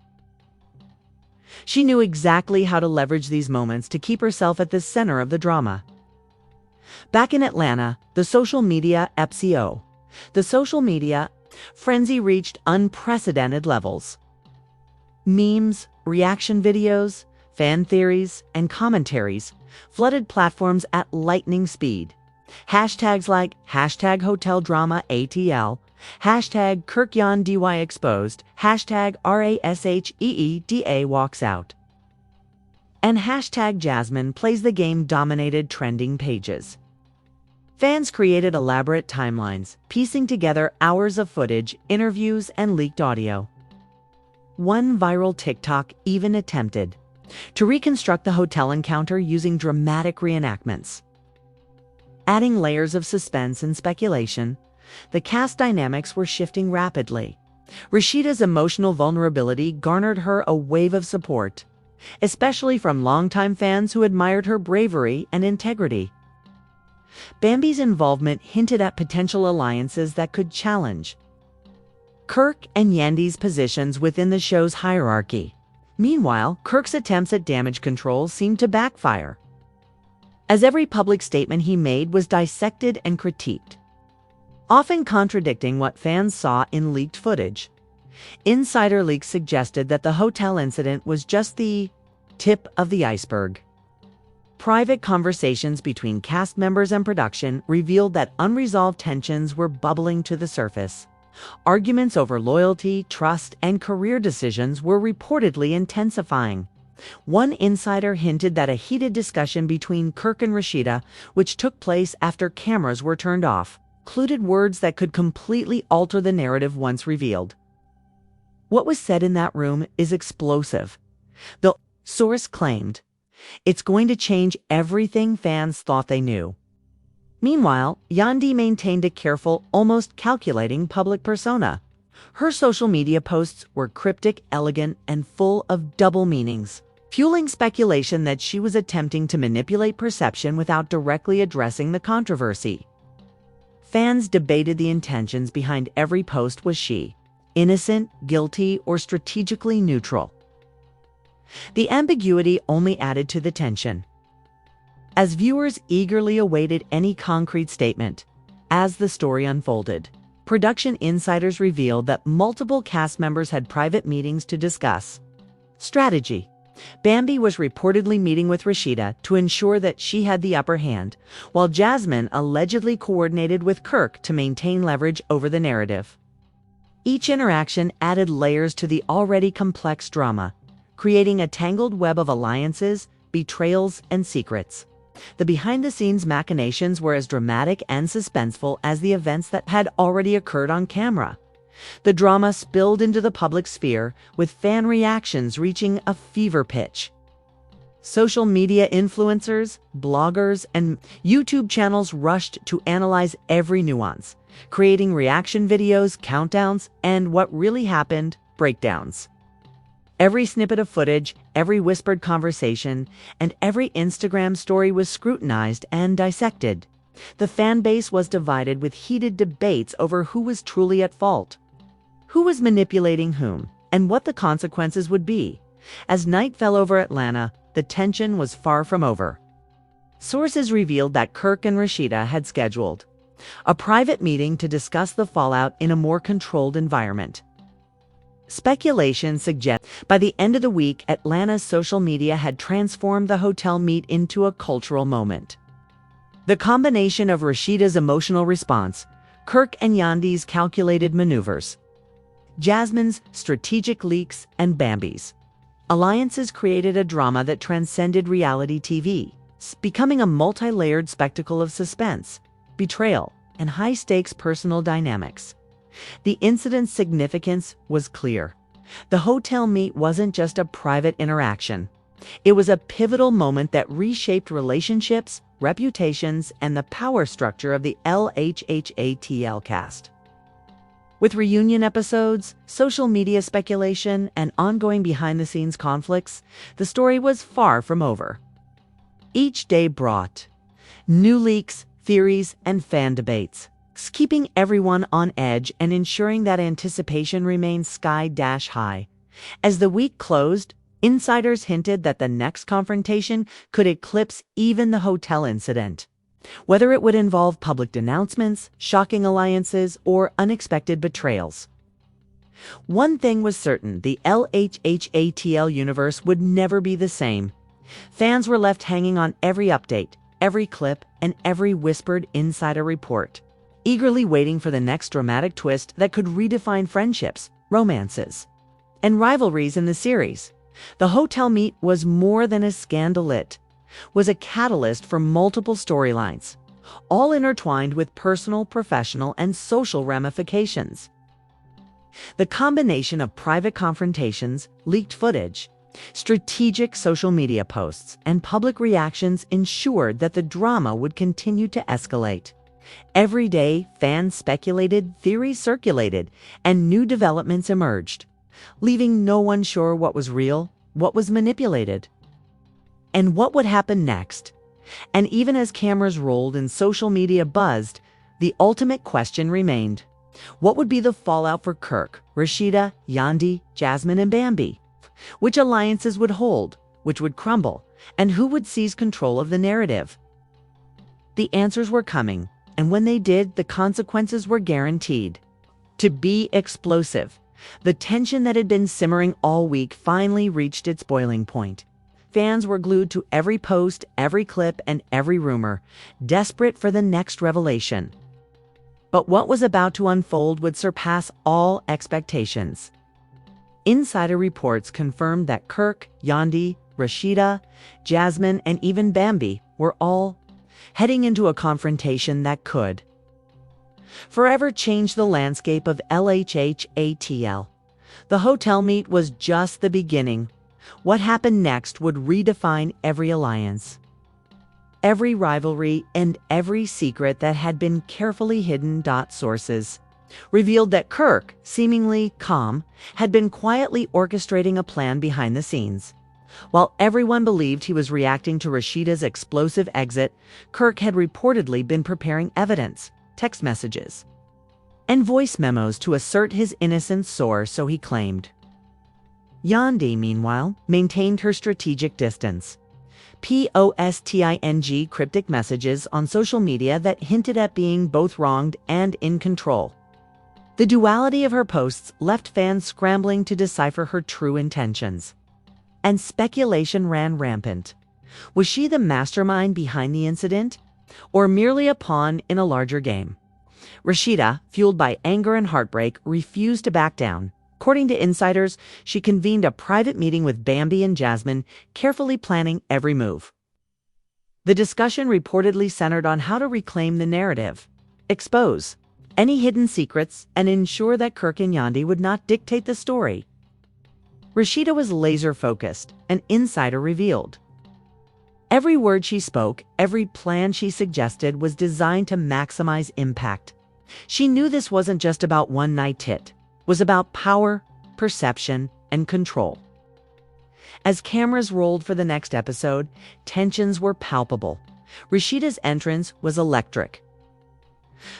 She knew exactly how to leverage these moments to keep herself at the center of the drama. Back in Atlanta, the social media frenzy reached unprecedented levels. Memes, reaction videos, fan theories, and commentaries flooded platforms at lightning speed. Hashtags like #HotelDramaATL, #Kirk Yandy exposed, #RASHEEDA walks out, and #Jasmine plays the game dominated trending pages. Fans created elaborate timelines, piecing together hours of footage, interviews, and leaked audio. One viral TikTok even attempted to reconstruct the hotel encounter using dramatic reenactments. Adding layers of suspense and speculation, the cast dynamics were shifting rapidly. Rasheeda's emotional vulnerability garnered her a wave of support, especially from longtime fans who admired her bravery and integrity. Bambi's involvement hinted at potential alliances that could challenge Kirk and Yandy's positions within the show's hierarchy. Meanwhile, Kirk's attempts at damage control seemed to backfire, as every public statement he made was dissected and critiqued, often contradicting what fans saw in leaked footage. Insider leaks suggested that the hotel incident was just the tip of the iceberg. Private conversations between cast members and production revealed that unresolved tensions were bubbling to the surface. Arguments over loyalty, trust, and career decisions were reportedly intensifying. One insider hinted that a heated discussion between Kirk and Rashida, which took place after cameras were turned off, included words that could completely alter the narrative once revealed. What was said in that room is explosive. The source claimed it's going to change everything fans thought they knew. Meanwhile, Yandy maintained a careful, almost calculating public persona. Her social media posts were cryptic, elegant, and full of double meanings, fueling speculation that she was attempting to manipulate perception without directly addressing the controversy. Fans debated the intentions behind every post. Was she innocent, guilty, or strategically neutral? The ambiguity only added to the tension, as viewers eagerly awaited any concrete statement. As the story unfolded, production insiders revealed that multiple cast members had private meetings to discuss strategy. Bambi was reportedly meeting with Rashida to ensure that she had the upper hand, while Jasmine allegedly coordinated with Kirk to maintain leverage over the narrative. Each interaction added layers to the already complex drama, creating a tangled web of alliances, betrayals, and secrets. The behind-the-scenes machinations were as dramatic and suspenseful as the events that had already occurred on camera. The drama spilled into the public sphere, with fan reactions reaching a fever pitch. Social media influencers, bloggers, and YouTube channels rushed to analyze every nuance, creating reaction videos, countdowns, and what really happened breakdowns. Every snippet of footage, every whispered conversation, and every Instagram story was scrutinized and dissected. The fan base was divided, with heated debates over who was truly at fault, who was manipulating whom, and what the consequences would be. As night fell over Atlanta, the tension was far from over. Sources revealed that Kirk and Rashida had scheduled a private meeting to discuss the fallout in a more controlled environment. Speculation suggests by the end of the week, Atlanta's social media had transformed the hotel meet into a cultural moment. The combination of Rashida's emotional response, Kirk and Yandy's calculated maneuvers, Jasmine's strategic leaks, and Bambi's alliances created a drama that transcended reality TV, becoming a multi-layered spectacle of suspense, betrayal, and high-stakes personal dynamics. The incident's significance was clear. The hotel meet wasn't just a private interaction. It was a pivotal moment that reshaped relationships, reputations, and the power structure of the LHHATL cast. With reunion episodes, social media speculation, and ongoing behind-the-scenes conflicts, the story was far from over. Each day brought new leaks, theories, and fan debates, keeping everyone on edge and ensuring that anticipation remained sky-high. As the week closed, Insiders hinted that the next confrontation could eclipse even the hotel incident, whether it would involve public denouncements, shocking alliances, or unexpected betrayals. One thing was certain: the LHHATL universe would never be the same. Fans were left hanging on every update, every clip, and every whispered insider report, eagerly waiting for the next dramatic twist that could redefine friendships, romances, and rivalries in the series. The hotel meet was more than a scandal. It was a catalyst for multiple storylines, all intertwined with personal, professional, and social ramifications. The combination of private confrontations, leaked footage, strategic social media posts, and public reactions ensured that the drama would continue to escalate. Every day, fans speculated, theories circulated, and new developments emerged, leaving no one sure what was real, what was manipulated, and what would happen next. And even as cameras rolled and social media buzzed, the ultimate question remained: what would be the fallout for Kirk, Rashida, Yandy, Jasmine, and Bambi? Which alliances would hold, which would crumble, and who would seize control of the narrative? The answers were coming, and when they did, the consequences were guaranteed to be explosive. The tension that had been simmering all week finally reached its boiling point. Fans were glued to every post, every clip, and every rumor, desperate for the next revelation. But what was about to unfold would surpass all expectations. Insider reports confirmed that Kirk, Yandy, Rashida, Jasmine, and even Bambi were all heading into a confrontation that could forever change the landscape of LHHATL. The hotel meet was just the beginning. What happened next would redefine every alliance, every rivalry, and every secret that had been carefully hidden. Sources revealed that Kirk, seemingly calm, had been quietly orchestrating a plan behind the scenes. While everyone believed he was reacting to Rashida's explosive exit, Kirk had reportedly been preparing evidence, text messages, and voice memos to assert his innocence, so he claimed. Yandy, meanwhile, maintained her strategic distance. Posting cryptic messages on social media that hinted at being both wronged and in control. The duality of her posts left fans scrambling to decipher her true intentions. And speculation ran rampant. Was she the mastermind behind the incident, or merely a pawn in a larger game? Rashida, fueled by anger and heartbreak, refused to back down. According to insiders, she convened a private meeting with Bambi and Jasmine, carefully planning every move. The discussion reportedly centered on how to reclaim the narrative, expose any hidden secrets, and ensure that Kirk and Yandy would not dictate the story. Rashida was laser-focused, an insider revealed. Every word she spoke, every plan she suggested was designed to maximize impact. She knew this wasn't just about one-night tit. It was about power, perception, and control. As cameras rolled for the next episode, tensions were palpable. Rashida's entrance was electric.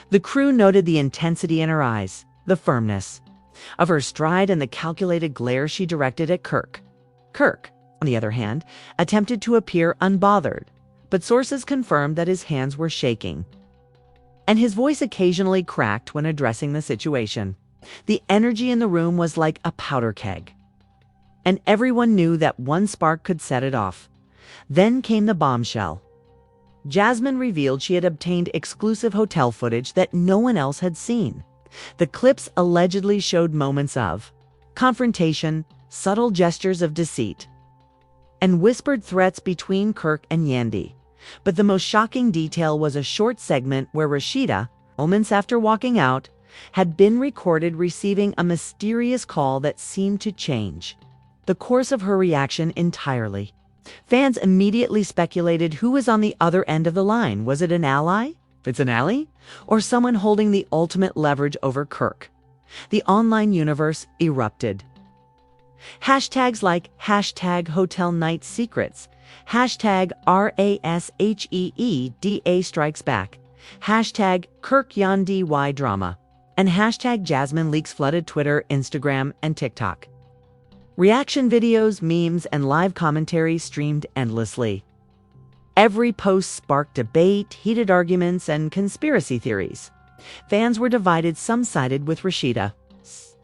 The crew noted the intensity in her eyes, the firmness of her stride, and the calculated glare she directed at Kirk. Kirk, on the other hand, attempted to appear unbothered, but sources confirmed that his hands were shaking, and his voice occasionally cracked when addressing the situation. The energy in the room was like a powder keg, and everyone knew that one spark could set it off. Then came the bombshell. Jasmine revealed she had obtained exclusive hotel footage that no one else had seen. The clips allegedly showed moments of confrontation, subtle gestures of deceit, and whispered threats between Kirk and Yandy. But the most shocking detail was a short segment where Rashida, moments after walking out, had been recorded receiving a mysterious call that seemed to change the course of her reaction entirely. Fans immediately speculated who was on the other end of the line. Was it an ally? It's an ally? Or someone holding the ultimate leverage over Kirk? The online universe erupted. Hashtags like #HotelNightSecrets, #RASHEEDA strikes back, #KirkYandy drama, and #Jasmine leaks flooded Twitter, Instagram, and TikTok. Reaction videos, memes, and live commentary streamed endlessly. Every post sparked debate, heated arguments, and conspiracy theories. Fans were divided. Some sided with Rashida,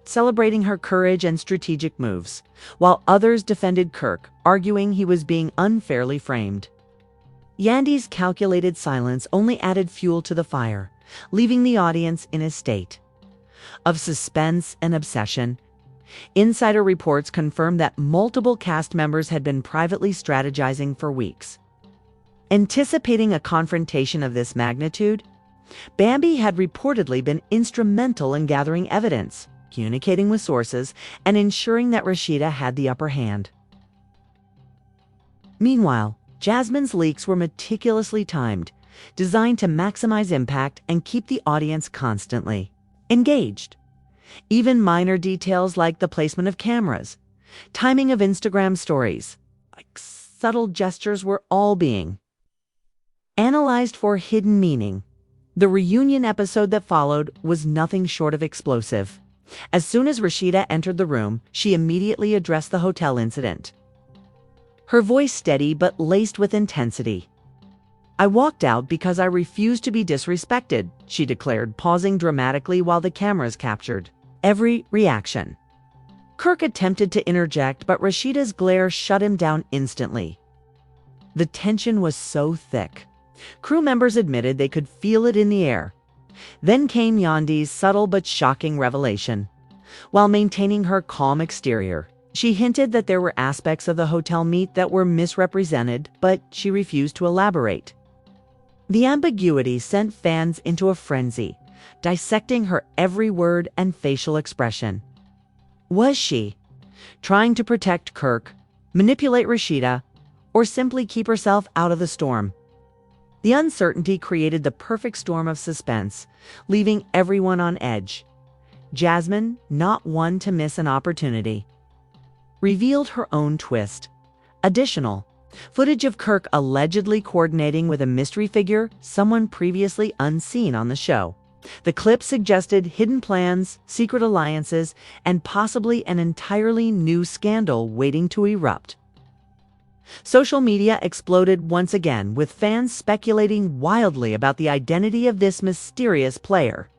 celebrating her courage and strategic moves, while others defended Kirk, arguing he was being unfairly framed. Yandy's calculated silence only added fuel to the fire, leaving the audience in a state of suspense and obsession. Insider reports confirmed that multiple cast members had been privately strategizing for weeks. Anticipating a confrontation of this magnitude, Bambi had reportedly been instrumental in gathering evidence, communicating with sources, and ensuring that Rashida had the upper hand. Meanwhile, Jasmine's leaks were meticulously timed, designed to maximize impact and keep the audience constantly engaged. Even minor details like the placement of cameras, timing of Instagram stories, like subtle gestures were all being analyzed for hidden meaning. The reunion episode that followed was nothing short of explosive. As soon as Rashida entered the room, she immediately addressed the hotel incident. Her voice steady but laced with intensity. "I walked out because I refused to be disrespected," she declared, pausing dramatically while the cameras captured every reaction. Kirk attempted to interject, but Rashida's glare shut him down instantly. The tension was so thick. Crew members admitted they could feel it in the air. Then came Yandy's subtle but shocking revelation. While maintaining her calm exterior, she hinted that there were aspects of the hotel meet that were misrepresented, but she refused to elaborate. The ambiguity sent fans into a frenzy, dissecting her every word and facial expression. Was she trying to protect Kirk, manipulate Rashida, or simply keep herself out of the storm? The uncertainty created the perfect storm of suspense, leaving everyone on edge. Jasmine, not one to miss an opportunity, revealed her own twist. Additional footage of Kirk allegedly coordinating with a mystery figure, someone previously unseen on the show. The clip suggested hidden plans, secret alliances, and possibly an entirely new scandal waiting to erupt. Social media exploded once again, with fans speculating wildly about the identity of this mysterious player.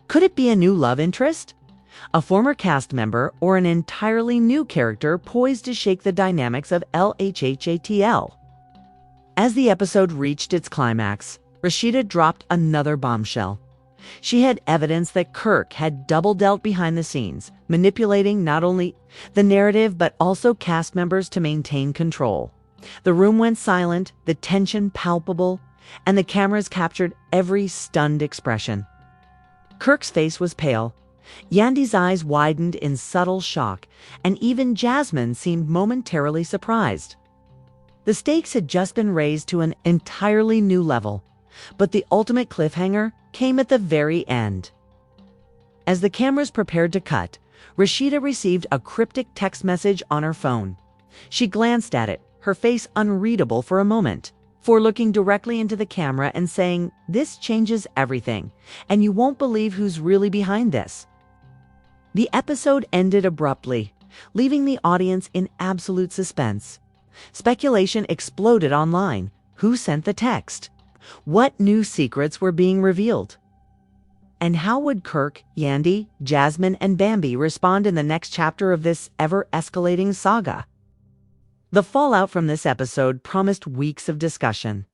Could it be a new love interest, a former cast member, or an entirely new character poised to shake the dynamics of LHHATL? As the episode reached its climax, Rashida dropped another bombshell. She had evidence that Kirk had double-dealt behind the scenes, manipulating not only the narrative but also cast members to maintain control. The room went silent, the tension palpable, and the cameras captured every stunned expression. Kirk's face was pale. Yandy's eyes widened in subtle shock, and even Jasmine seemed momentarily surprised. The stakes had just been raised to an entirely new level, but the ultimate cliffhanger came at the very end. As the cameras prepared to cut, Rashida received a cryptic text message on her phone. She glanced at it, her face unreadable for a moment, before looking directly into the camera and saying, "This changes everything, and you won't believe who's really behind this." The episode ended abruptly, leaving the audience in absolute suspense. Speculation exploded online. Who sent the text? What new secrets were being revealed? And how would Kirk, Yandy, Jasmine, and Bambi respond in the next chapter of this ever-escalating saga? The fallout from this episode promised weeks of discussion,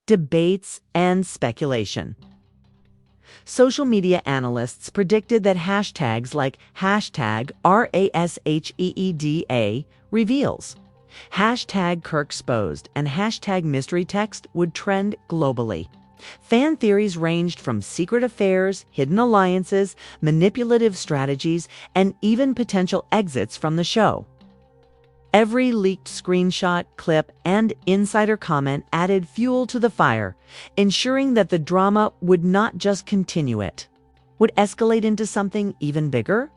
debates, and speculation. Social media analysts predicted that hashtags like hashtag #RASHEEDA reveals, hashtag Kirksposed, and hashtag mystery text would trend globally. Fan theories ranged from secret affairs, hidden alliances, manipulative strategies, and even potential exits from the show. Every leaked screenshot, clip, and insider comment added fuel to the fire, ensuring that the drama would not just continue, it would escalate into something even bigger.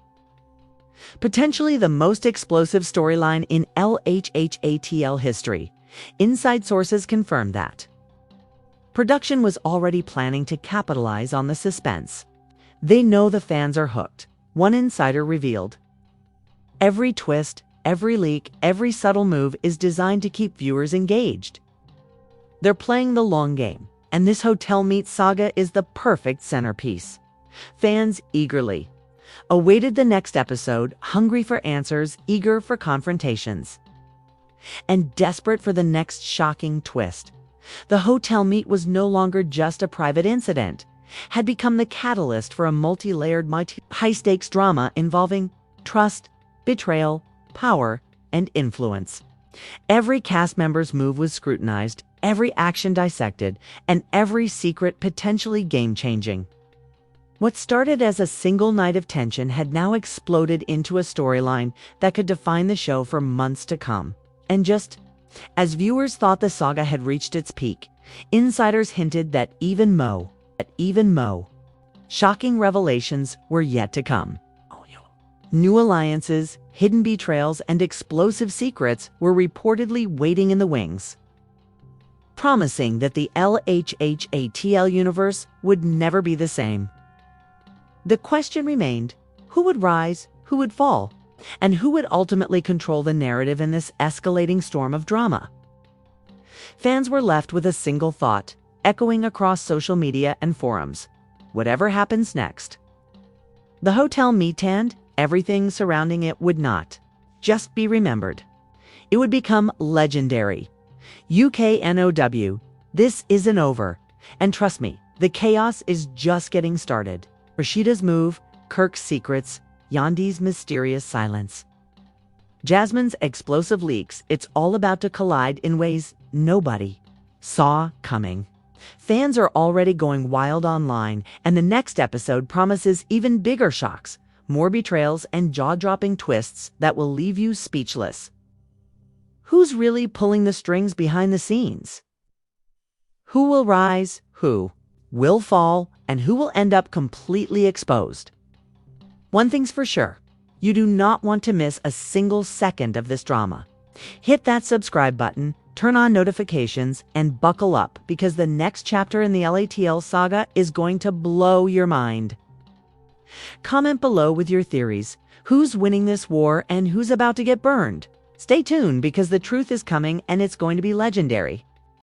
Potentially the most explosive storyline in LHHATL history. Inside sources confirmed that production was already planning to capitalize on the suspense. They know the fans are hooked, one insider revealed. Every twist, every leak, every subtle move is designed to keep viewers engaged. They're playing the long game, and this hotel meet saga is the perfect centerpiece. Fans eagerly awaited the next episode, hungry for answers, eager for confrontations, and desperate for the next shocking twist. The hotel meet was no longer just a private incident, had become the catalyst for a multi-layered, high-stakes drama involving trust, betrayal, power, and influence. Every cast member's move was scrutinized, every action dissected, and every secret potentially game-changing. What started as a single night of tension had now exploded into a storyline that could define the show for months to come. And just as viewers thought the saga had reached its peak, insiders hinted that even more shocking revelations were yet to come. New alliances, hidden betrayals, and explosive secrets were reportedly waiting in the wings, promising that the LHHATL universe would never be the same. The question remained, who would rise, who would fall, and who would ultimately control the narrative in this escalating storm of drama? Fans were left with a single thought, echoing across social media and forums. Whatever happens next, the hotel meet and everything surrounding it would not just be remembered. It would become legendary. UKNOW, this isn't over. And trust me, the chaos is just getting started. Rasheeda's move, Kirk's secrets, Yandy's mysterious silence, Jasmine's explosive leaks, it's all about to collide in ways nobody saw coming. Fans are already going wild online, and the next episode promises even bigger shocks, more betrayals, and jaw-dropping twists that will leave you speechless. Who's really pulling the strings behind the scenes? Who will rise, who will fall, and who will end up completely exposed? One thing's for sure, you do not want to miss a single second of this drama. Hit that subscribe button, turn on notifications, and buckle up, because the next chapter in the LHATL saga is going to blow your mind. Comment below with your theories. Who's winning this war and who's about to get burned? Stay tuned, because the truth is coming and it's going to be legendary.